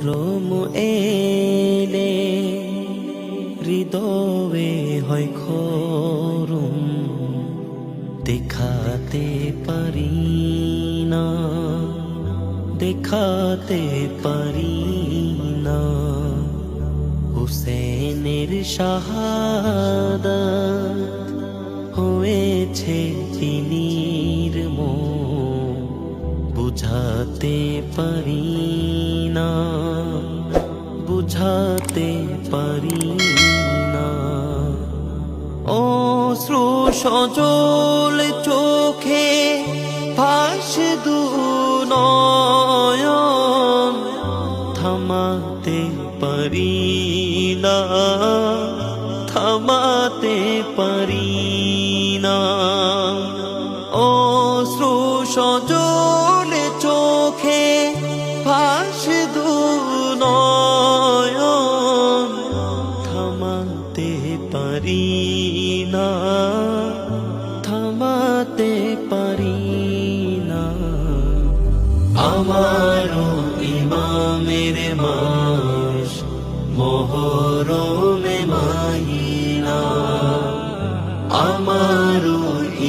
মহরম এলে হৃদয়ে হয় খরম, দেখাতে পারি না, দেখাতে পারি না হুসেনের শাহাদাত হয়েছে তিনির মোহ, বুঝাতে পারি না, বুঝাতে পারি না। অশ্রু সজল চোখে ভাসে দু নয়ন, থামাতে পারি না, থামাতে পারি না। অশ্রু সজল চোখে ভাসে দু নয়ন, থামাতে পারি না, থামাতে পারি না। আমারও ইমামের মাস মহরমে মাহিনা, আমারও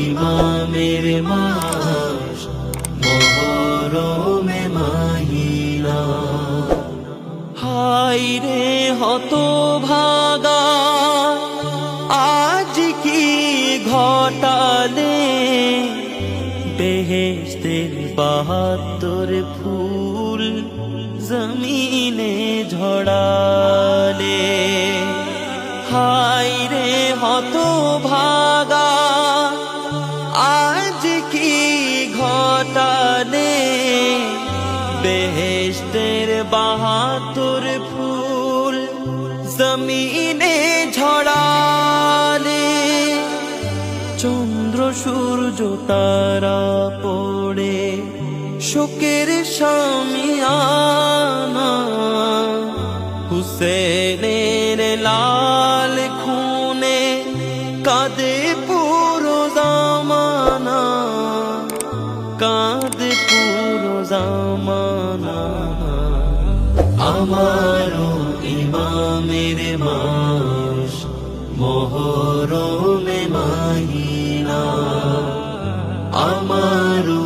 ইমামের মাস মহরমে মাহিনা। হায় রে হতভাগা আজ কি ঘটালে, বেহেশতের ৭২ ফুল জমিনে ঝড়ালে। হায় রে হতভাগা আজ কি ঘটালে, বেহেশতের ৭২ ফুল জমিনে ঝড়ালে। চন্দ্র সূর্য তারা পড়ে শোকের শামিয়ানা, হুসেনের লাল খুনে কাঁদে পুরো জামানা, কাঁদে পুরো জামানা। আমারও ইমামের মাস মহরমে মাহিনা, আমারও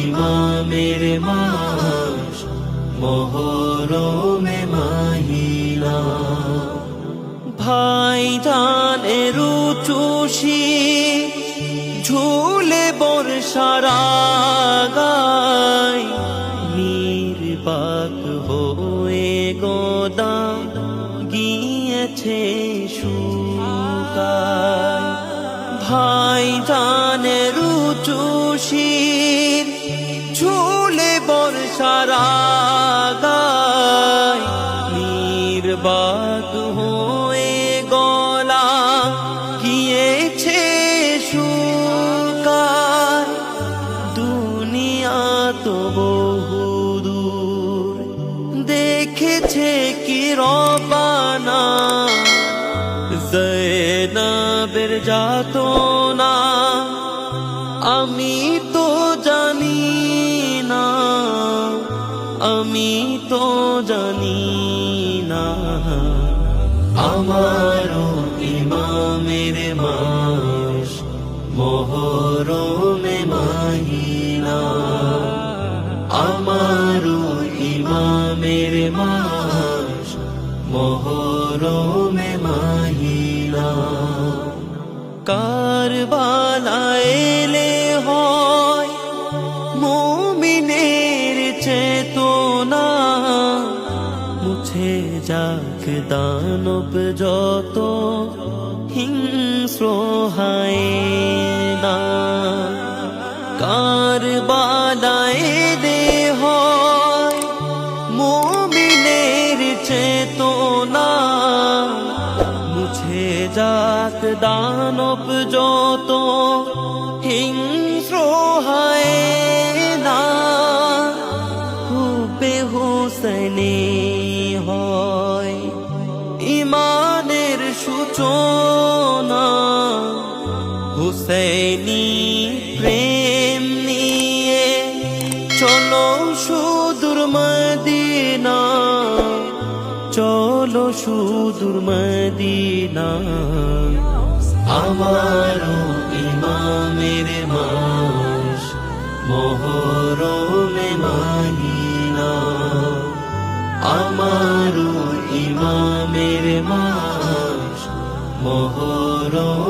ইমামের মাস মহরমে মাহিনা। ভাইজানের চুষি ঝুলে বর্ষার গায়, নির্বাক হয়ে গোদা গিয়েছে শুকায়। ভাইজানের চুষির ঝুলে বর্ষার গায়, নির্বাক হয়ে গলা গিয়েছে শুকায়। দুনিয়া তো বহুদূর দেখেছে কি রবানা, জয়নবের যাতনা আমি তো জানি না, আমি তো জানি না। আমারও ইমামের মাস মহরমে মাহিনা, আমারও ইমামের মাস মহরমে মাহিনা। কারবালায় এলে হয় মুমিনের চেতনা, মুছে যাক দানব যত হিংস্র হায়না। কারবালায় এলে হয় মুমিনের চেতনা, মুছে যাক দানব যত হিংস্র হায়না। হুব্বে হুসেনে হয় ইমানের সূচনা, হুসেনি প্রেম নিয়ে চলো সুদূর মদিনা। হলো সুদূর মদিনা আমারও ইমামের মাস মুহররমে মদিনা আমারও ইমামের মাস মুহররম